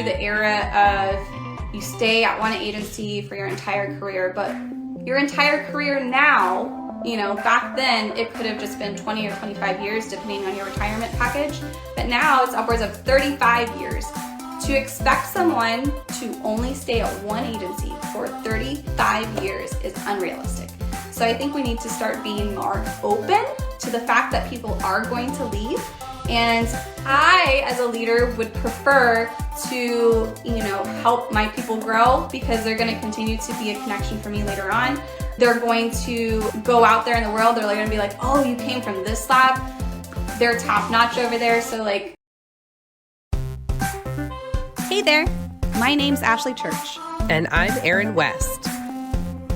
through the era of you stay at one agency for your entire career, but your entire career now, back then it could have just been 20 or 25 years depending on your retirement package, but now it's upwards of 35 years. To expect someone to only stay at one agency for 35 years is unrealistic. So I think we need to start being more open to the fact that people are going to leave. And I, as a leader, would prefer to, help my people grow because they're going to continue to be a connection for me later on. They're going to go out there in the world. They're going to be like, oh, you came from this lab. They're top notch over there. So hey there, my name's Ashley Church. And I'm Erin West.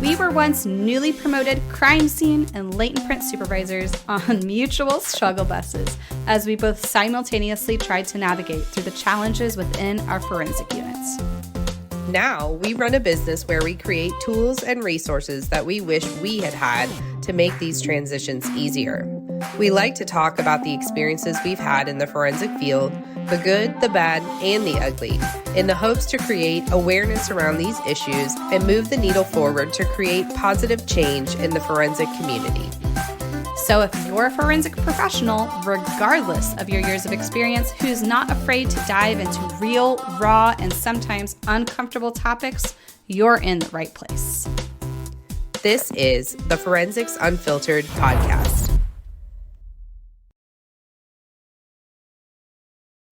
We were once newly promoted crime scene and latent print supervisors on mutual struggle buses as we both simultaneously tried to navigate through the challenges within our forensic units. Now we run a business where we create tools and resources that we wish we had had to make these transitions easier. We like to talk about the experiences we've had in the forensic field, the good, the bad, and the ugly, in the hopes to create awareness around these issues and move the needle forward to create positive change in the forensic community. So if you're a forensic professional, regardless of your years of experience, who's not afraid to dive into real, raw, and sometimes uncomfortable topics, you're in the right place. This is the Forensics Unfiltered podcast.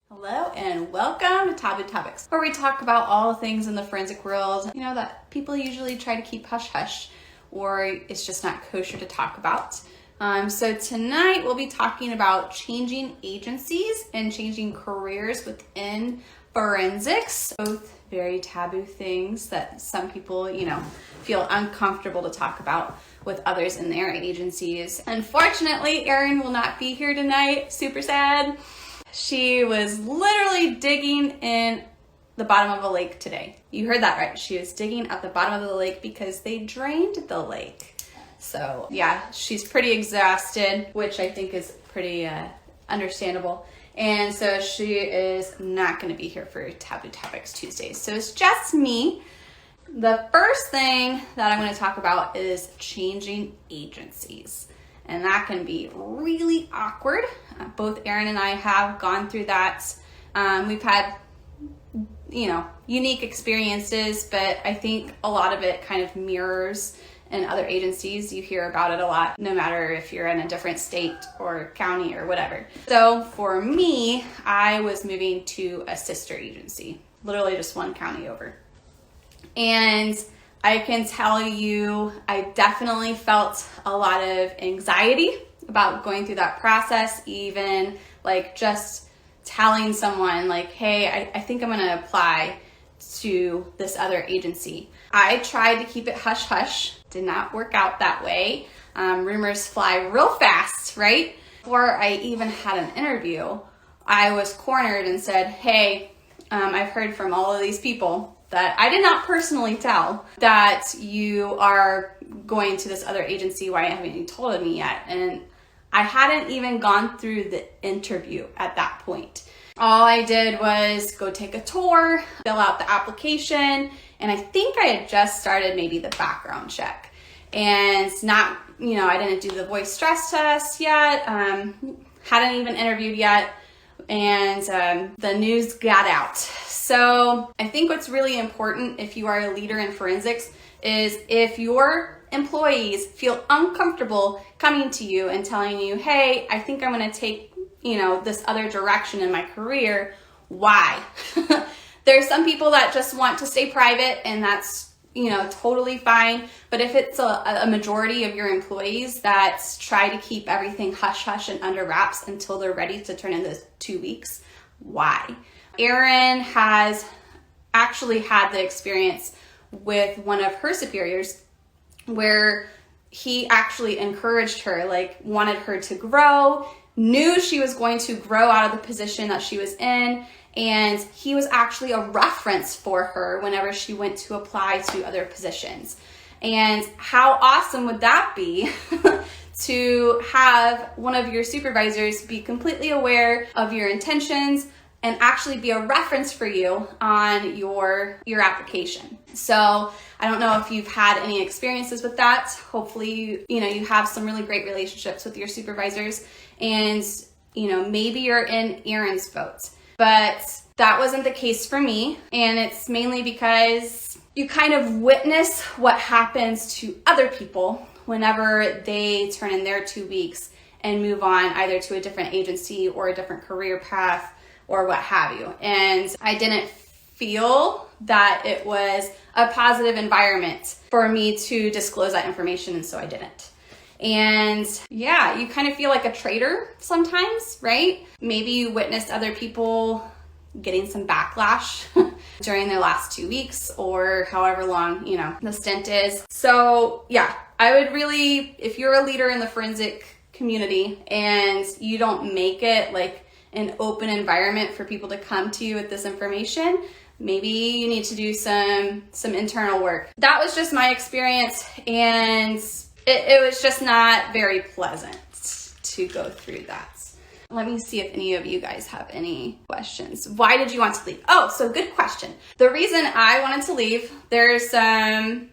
Hello and welcome to Taboo Topics, where we talk about all the things in the forensic world, that people usually try to keep hush-hush, or it's just not kosher to talk about. So tonight we'll be talking about changing agencies and changing careers within forensics, both very taboo things that some people, feel uncomfortable to talk about with others in their agencies. Unfortunately, Erin will not be here tonight. Super sad. She was literally digging in the bottom of a lake today. You heard that right. She was digging at the bottom of the lake because they drained the lake. So yeah, she's pretty exhausted, which I think is pretty understandable. And so she is not going to be here for Taboo Topics Tuesdays. So it's just me. The first thing that I'm going to talk about is changing agencies. And that can be really awkward. Both Erin and I have gone through that. We've had, unique experiences, but I think a lot of it kind of mirrors in other agencies. You hear about it a lot, no matter if you're in a different state or county or whatever. So for me, I was moving to a sister agency, literally just one county over. And I can tell you, I definitely felt a lot of anxiety about going through that process, even just telling someone hey, I think I'm gonna apply to this other agency. I tried to keep it hush-hush, did not work out that way. Rumors fly real fast, right? Before I even had an interview, I was cornered and said, hey, I've heard from all of these people that I did not personally tell that you are going to this other agency. Why haven't you told me yet? And I hadn't even gone through the interview at that point. All I did was go take a tour, fill out the application, and I think I had just started maybe the background check. And not, I didn't do the voice stress test yet, hadn't even interviewed yet, and the news got out. So I think what's really important if you are a leader in forensics is if your employees feel uncomfortable coming to you and telling you, hey, I think I'm going to take, this other direction in my career, why? There's some people that just want to stay private, and that's, totally fine. But if it's a majority of your employees that try to keep everything hush-hush and under wraps until they're ready to turn in those 2 weeks, why? Erin has actually had the experience with one of her superiors where he actually encouraged her, wanted her to grow, knew she was going to grow out of the position that she was in, and he was actually a reference for her whenever she went to apply to other positions. And how awesome would that be to have one of your supervisors be completely aware of your intentions, and actually be a reference for you on your application. So I don't know if you've had any experiences with that. Hopefully, you have some really great relationships with your supervisors, and maybe you're in Aaron's boat, but that wasn't the case for me. And it's mainly because you kind of witness what happens to other people whenever they turn in their 2 weeks and move on either to a different agency or a different career path or what have you. And I didn't feel that it was a positive environment for me to disclose that information, and so I didn't. And yeah, you kind of feel like a traitor sometimes, right? Maybe you witnessed other people getting some backlash during their last 2 weeks or however long, the stint is. So yeah, I would really, if you're a leader in the forensic community and you don't make it like an open environment for people to come to you with this information, maybe you need to do some internal work. That was just my experience, and it was just not very pleasant to go through that. Let me see if any of you guys have any questions. Why did you want to leave? Oh, so good question. The reason I wanted to leave, there's some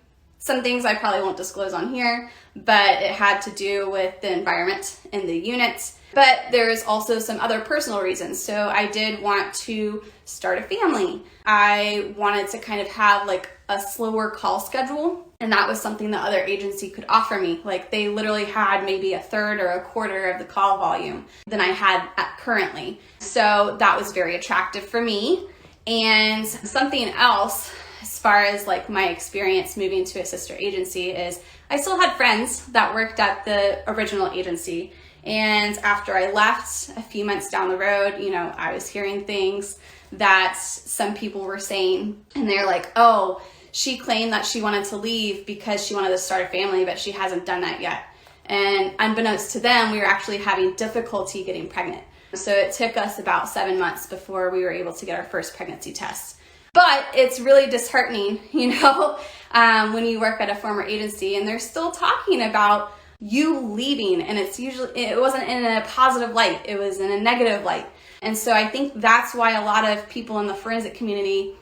things I probably won't disclose on here, but it had to do with the environment in the unit. But there's also some other personal reasons. So I did want to start a family. I wanted to kind of have like a slower call schedule. And that was something the other agency could offer me. Like they literally had maybe a third or a quarter of the call volume than I had currently. So that was very attractive for me. And something else, as far as like my experience moving to a sister agency, is I still had friends that worked at the original agency. And after I left, a few months down the road, I was hearing things that some people were saying, and they're like, oh, she claimed that she wanted to leave because she wanted to start a family, but she hasn't done that yet. And unbeknownst to them, we were actually having difficulty getting pregnant. So it took us about 7 months before we were able to get our first pregnancy test. But it's really disheartening, when you work at a former agency and they're still talking about you leaving, and it wasn't in a positive light, it was in a negative light. And so I think that's why a lot of people in the forensic community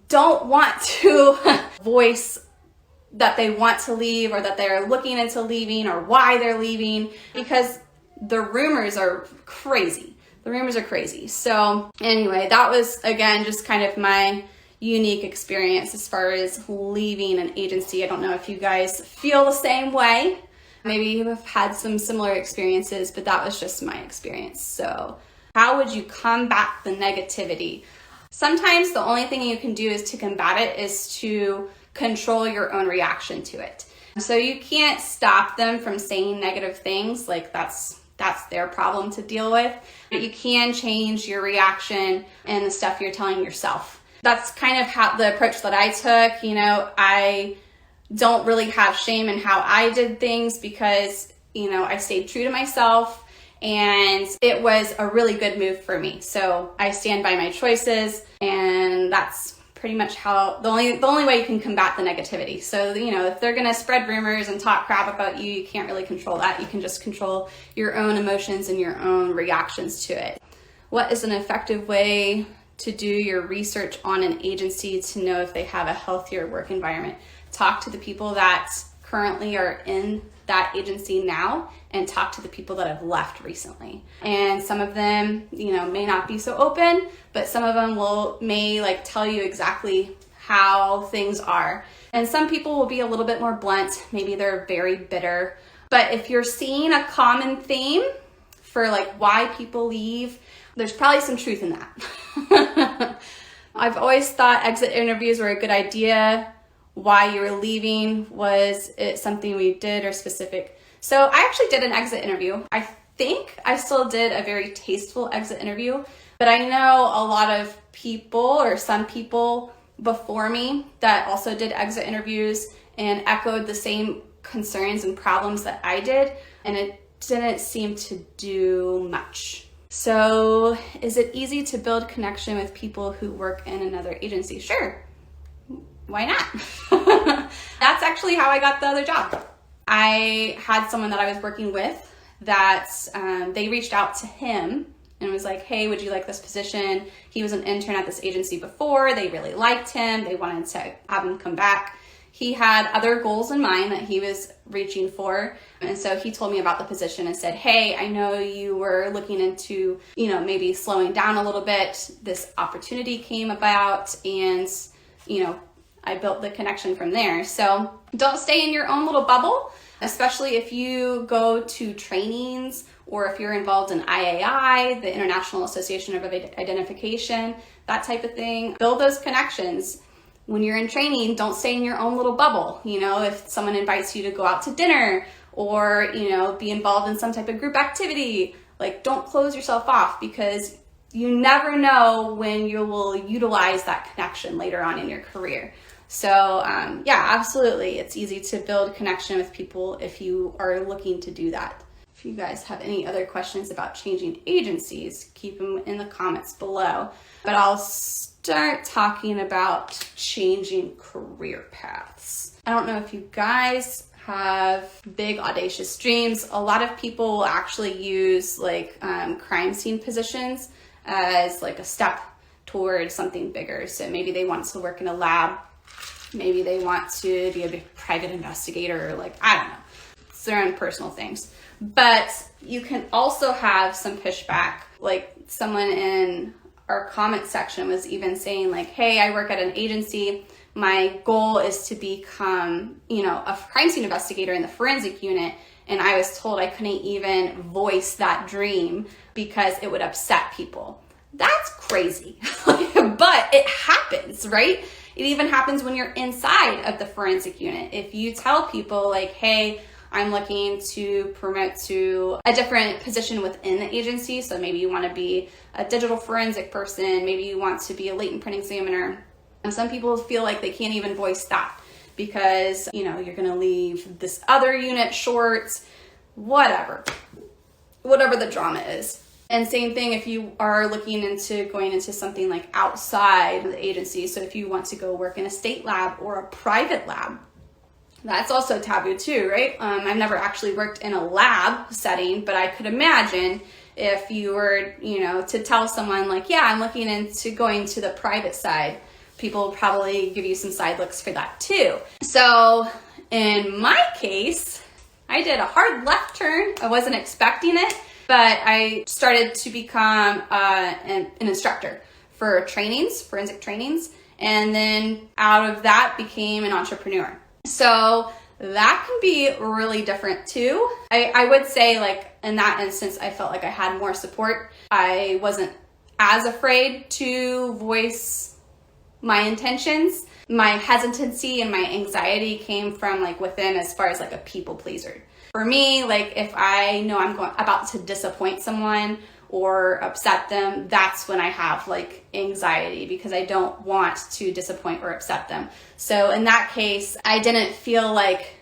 don't want to voice that they want to leave or that they're looking into leaving or why they're leaving, because the rumors are crazy. So anyway, that was, again, just kind of my unique experience as far as leaving an agency. I don't know if you guys feel the same way. Maybe you have had some similar experiences, but that was just my experience. So how would you combat the negativity? Sometimes the only thing you can do is to combat it is to control your own reaction to it. So you can't stop them from saying negative things, like that's their problem to deal with, but you can change your reaction and the stuff you're telling yourself. That's kind of how the approach that I took. I don't really have shame in how I did things because, I stayed true to myself, and it was a really good move for me. So I stand by my choices, and that's pretty much how the only way you can combat the negativity. So, if they're going to spread rumors and talk crap about you, you can't really control that. You can just control your own emotions and your own reactions to it. What is an effective way to do your research on an agency to know if they have a healthier work environment? Talk to the people that currently are in that agency now and talk to the people that have left recently. And some of them, may not be so open, but some of them may tell you exactly how things are. And some people will be a little bit more blunt. Maybe they're very bitter. But if you're seeing a common theme for why people leave, there's probably some truth in that. I've always thought exit interviews were a good idea. Why you were leaving, was it something we did or specific? So I actually did an exit interview. I think I still did a very tasteful exit interview, but I know a lot of people or some people before me that also did exit interviews and echoed the same concerns and problems that I did, and it didn't seem to do much. So is it easy to build connection with people who work in another agency? Sure. Why not? That's actually how I got the other job. I had someone that I was working with that they reached out to him and was like, hey, would you like this position? He was an intern at this agency before. They really liked him. They wanted to have him come back. He had other goals in mind that he was reaching for. And so he told me about the position and said, hey, I know you were looking into, maybe slowing down a little bit. This opportunity came about, and, I built the connection from there. So don't stay in your own little bubble, especially if you go to trainings or if you're involved in IAI, the International Association of Identification, that type of thing. Build those connections. When you're in training, don't stay in your own little bubble. If someone invites you to go out to dinner or, be involved in some type of group activity, don't close yourself off, because you never know when you will utilize that connection later on in your career. So absolutely. It's easy to build connection with people if you are looking to do that. If you guys have any other questions about changing agencies, keep them in the comments below. But I'll start talking about changing career paths. I don't know if you guys have big audacious dreams. A lot of people will actually use crime scene positions as a step towards something bigger. So maybe they want to work in a lab. Maybe they want to be a big private investigator. I don't know. It's their own personal things. But you can also have some pushback. Someone in our comment section was even saying hey, I work at an agency. My goal is to become, a crime scene investigator in the forensic unit. And I was told I couldn't even voice that dream because it would upset people. That's crazy. But it happens, right? It even happens when you're inside of the forensic unit. If you tell people hey, I'm looking to promote to a different position within the agency. So maybe you want to be a digital forensic person. Maybe you want to be a latent print examiner. And some people feel like they can't even voice that because, you're going to leave this other unit short, whatever the drama is. And same thing if you are looking into going into something outside the agency. So if you want to go work in a state lab or a private lab, that's also taboo too, right? I've never actually worked in a lab setting, but I could imagine if you were, to tell someone I'm looking into going to the private side, people will probably give you some side looks for that too. So in my case, I did a hard left turn. I wasn't expecting it, but I started to become an instructor for trainings, forensic trainings. And then out of that became an entrepreneur. So that can be really different too. I would say in that instance, I felt like I had more support. I wasn't as afraid to voice my intentions. My hesitancy and my anxiety came from within, as far as a people pleaser. For me, if I know I'm about to disappoint someone or upset them, that's when I have anxiety because I don't want to disappoint or upset them. So in that case, I didn't feel like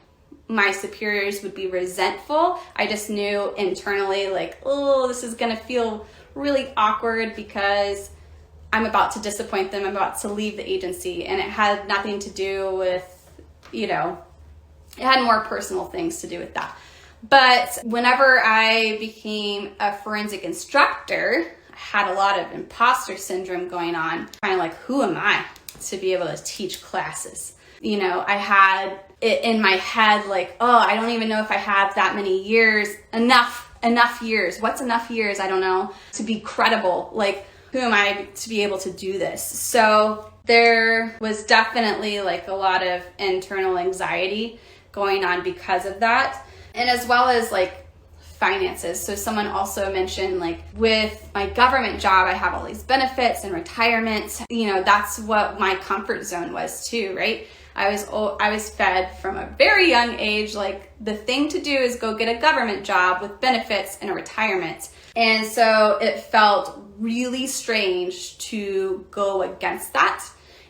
my superiors would be resentful. I just knew internally oh, this is gonna feel really awkward because I'm about to disappoint them. I'm about to leave the agency. And it had nothing to do with, it had more personal things to do with that. But whenever I became a forensic instructor, I had a lot of imposter syndrome going on. Kind of who am I to be able to teach classes? I had it in my head oh, I don't even know if I have that many years, enough years. What's enough years? I don't know, to be credible. Who am I to be able to do this? So there was definitely a lot of internal anxiety going on because of that. And as well as finances. So someone also mentioned with my government job, I have all these benefits and retirement. That's what my comfort zone was too, right? I was fed from a very young age, the thing to do is go get a government job with benefits and a retirement. And so it felt really strange to go against that.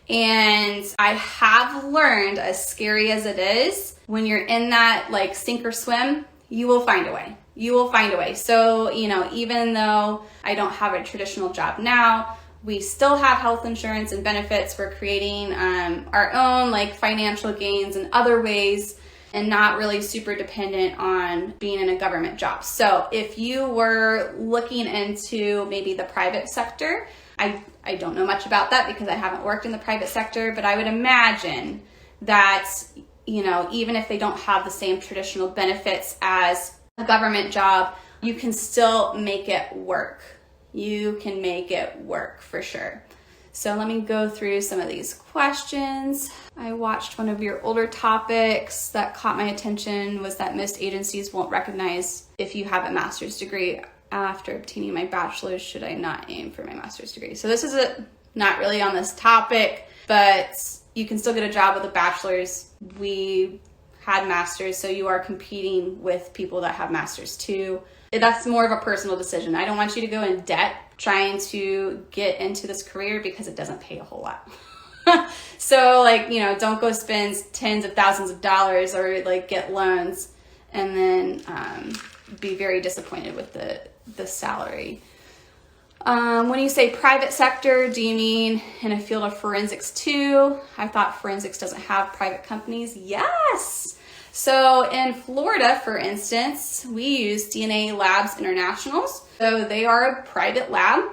And I have learned, as scary as it is, when you're in that sink or swim, you will find a way. You will find a way. So, even though I don't have a traditional job now, we still have health insurance and benefits. We're creating our own financial gains in other ways. and not really super dependent on being in a government job. So if you were looking into maybe the private sector, I don't know much about that because I haven't worked in the private sector, but I would imagine that, you know, even if they don't have the same traditional benefits as a government job, you can still make it work. You can make it work for sure. So let me go through some of these questions. I watched one of your older topics that caught my attention was that most agencies won't recognize if you have a master's degree. After obtaining my bachelor's, should I not aim for my master's degree? So this is not really on this topic, but you can still get a job with a bachelor's. We had masters, so you are competing with people that have masters too. That's more of a personal decision. I don't want you to go in debt trying to get into this career because it doesn't pay a whole lot. So like, you know, don't go spend tens of thousands of dollars or like get loans and then be very disappointed with the salary. When you say private sector, do you mean in a field of forensics too? I thought forensics doesn't have private companies. Yes. So in Florida, for instance, we use DNA Labs Internationals. So they are a private lab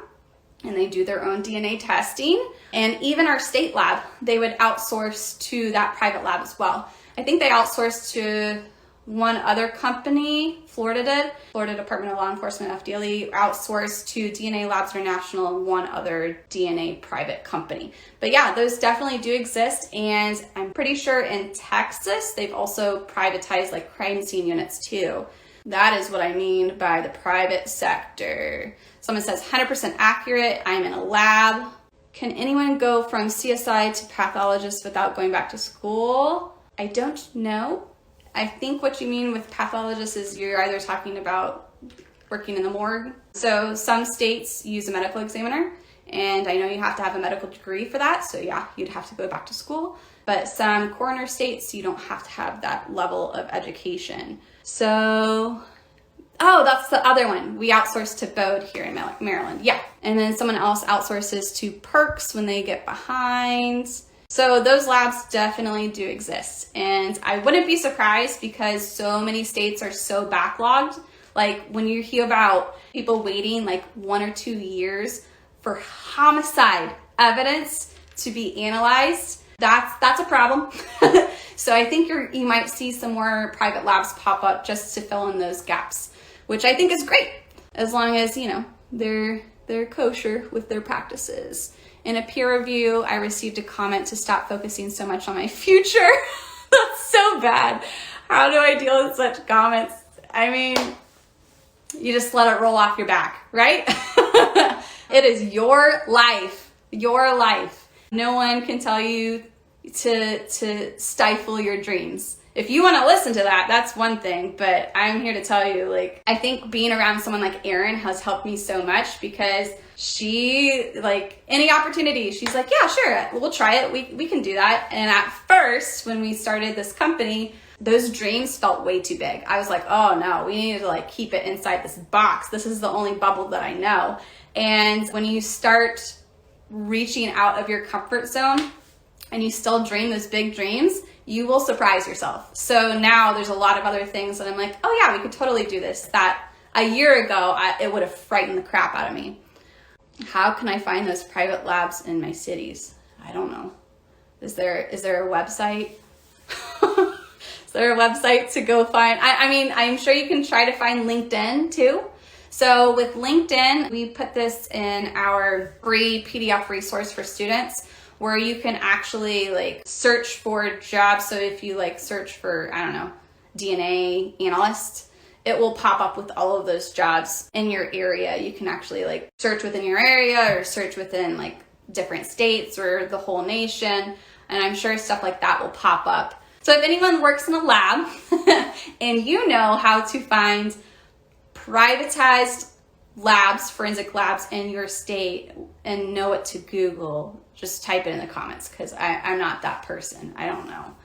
and they do their own DNA testing. And even our state lab, they would outsource to that private lab as well. I think they outsourced to one other company, Florida did. Florida Department of Law Enforcement, FDLE, outsourced to DNA Labs International and one other DNA private company. But yeah, those definitely do exist. And I'm pretty sure in Texas, they've also privatized like crime scene units too. That is what I mean by the private sector. Someone says 100% accurate. I'm in a lab. Can anyone go from CSI to pathologist without going back to school? I don't know. I think what you mean with pathologist is you're either talking about working in the morgue. So some states use a medical examiner, and I know you have to have a medical degree for that. So yeah, you'd have to go back to school. But some coroner states, you don't have to have that level of education. So, oh, that's the other one. We outsource to Bode here in Maryland. Yeah. And then someone else outsources to Perks when they get behind. So those labs definitely do exist. And I wouldn't be surprised because so many states are so backlogged. Like when you hear about people waiting like 1 or 2 years for homicide evidence to be analyzed, that's a problem. So I think you might see some more private labs pop up just to fill in those gaps, which I think is great as long as, you know, they're kosher with their practices. In a peer review, I received a comment to stop focusing so much on my future. That's so bad. How do I deal with such comments? I mean, you just let it roll off your back, right? It is your life, your life. No one can tell you to stifle your dreams. If you want to listen to that, that's one thing, but I'm here to tell you, like, I think being around someone like Erin has helped me so much because she, like, any opportunity, she's like, yeah, sure, we'll try it. We can do that. And at first, when we started this company, those dreams felt way too big. I was like, oh no, we need to like keep it inside this box. This is the only bubble that I know. And when you start reaching out of your comfort zone and you still dream those big dreams, you will surprise yourself. So now there's a lot of other things that I'm like, oh yeah, we could totally do this. That a year ago, it would have frightened the crap out of me. How can I find those private labs in my cities? I don't know. Is there a website? Is there a website to go find? I mean, I'm sure you can try to find LinkedIn too. So with LinkedIn, we put this in our free PDF resource for students where you can actually like search for jobs. So if you like search for, I don't know, DNA analyst, it will pop up with all of those jobs in your area. You can actually like search within your area or search within like different states or the whole nation. And I'm sure stuff like that will pop up. So if anyone works in a lab and you know how to find privatized labs, forensic labs in your state and know what to Google, just type it in the comments because I'm not that person. I don't know.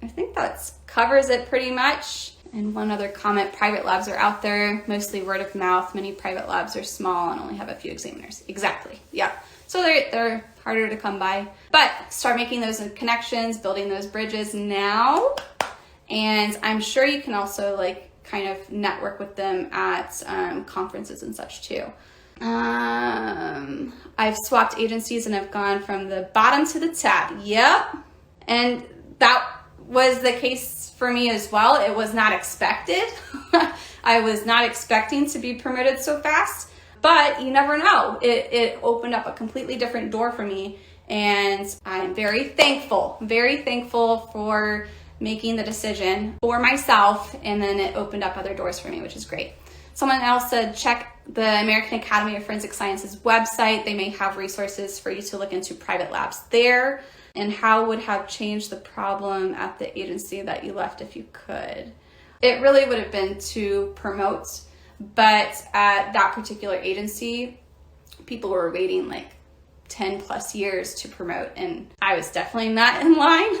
I think that covers it pretty much. And one other comment, private labs are out there, mostly word of mouth. Many private labs are small and only have a few examiners. Exactly. Yeah. So they're harder to come by. But start making those connections, building those bridges now. And I'm sure you can also like kind of network with them at conferences and such too. I've swapped agencies and I've gone from the bottom to the top. Yep. And that was the case for me as well. It was not expected. I was not expecting to be promoted so fast, but you never know. It opened up a completely different door for me. And I'm very thankful for making the decision for myself. And then it opened up other doors for me, which is great. Someone else said, check the American Academy of Forensic Sciences website. They may have resources for you to look into private labs there. And how would have changed the problem at the agency that you left if you could? It really would have been to promote, but at that particular agency, people were waiting like 10 plus years to promote, and I was definitely not in line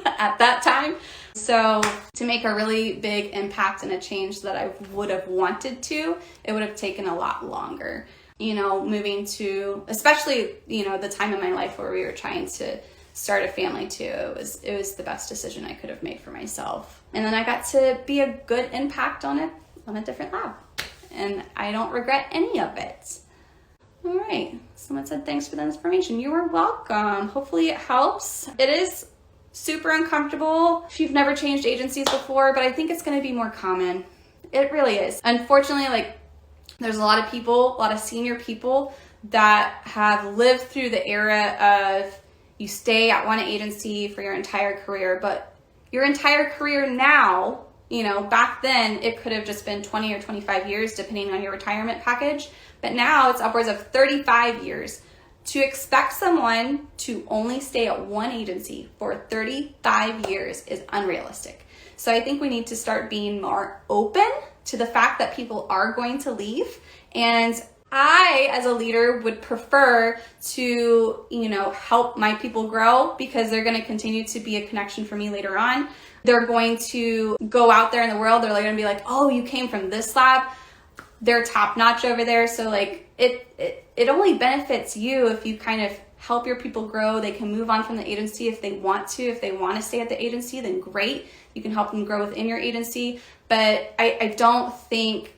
at that time. So to make a really big impact and a change that I would have wanted to, it would have taken a lot longer. You know, moving to, especially, you know, the time in my life where we were trying to start a family too, it was the best decision I could have made for myself. And then I got to be a good impact on a different lab. And I don't regret any of it. All right, someone said thanks for the information. You are welcome. Hopefully it helps. It is super uncomfortable if you've never changed agencies before, but I think it's gonna be more common. It really is. Unfortunately, like, there's a lot of people, a lot of senior people that have lived through the era of you stay at one agency for your entire career, but your entire career now, you know, back then it could have just been 20 or 25 years depending on your retirement package, but now it's upwards of 35 years. To expect someone to only stay at one agency for 35 years is unrealistic. So I think we need to start being more open to the fact that people are going to leave. And I, as a leader, would prefer to, you know, help my people grow, because they're going to continue to be a connection for me later on. They're going to go out there in the world. They're going to be like, oh, you came from this lab. They're top notch over there. So like it only benefits you if you kind of help your people grow. They can move on from the agency if they want to. If they want to stay at the agency, then great. You can help them grow within your agency. But I don't think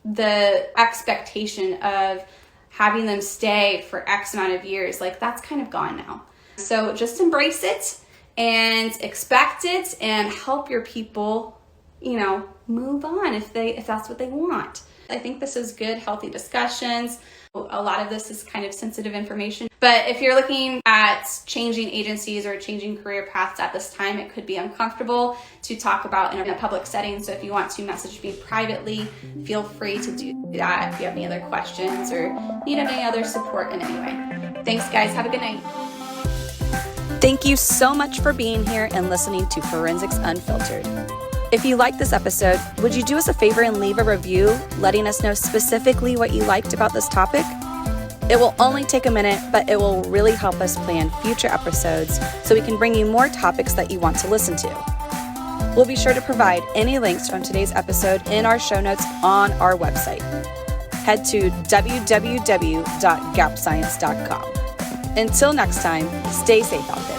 the expectation of having them stay for X amount of years, like, that's kind of gone now. So just embrace it and expect it and help your people, you know, move on if that's what they want. I think this is good, healthy discussions. A lot of this is kind of sensitive information, but if you're looking at changing agencies or changing career paths at this time, it could be uncomfortable to talk about in a public setting. So if you want to message me privately, feel free to do that if you have any other questions or need any other support in any way. Thanks, guys. Have a good night. Thank you so much for being here and listening to Forensics Unfiltered. If you liked this episode, would you do us a favor and leave a review letting us know specifically what you liked about this topic? It will only take a minute, but it will really help us plan future episodes so we can bring you more topics that you want to listen to. We'll be sure to provide any links from today's episode in our show notes on our website. Head to www.gapscience.com. Until next time, stay safe out there.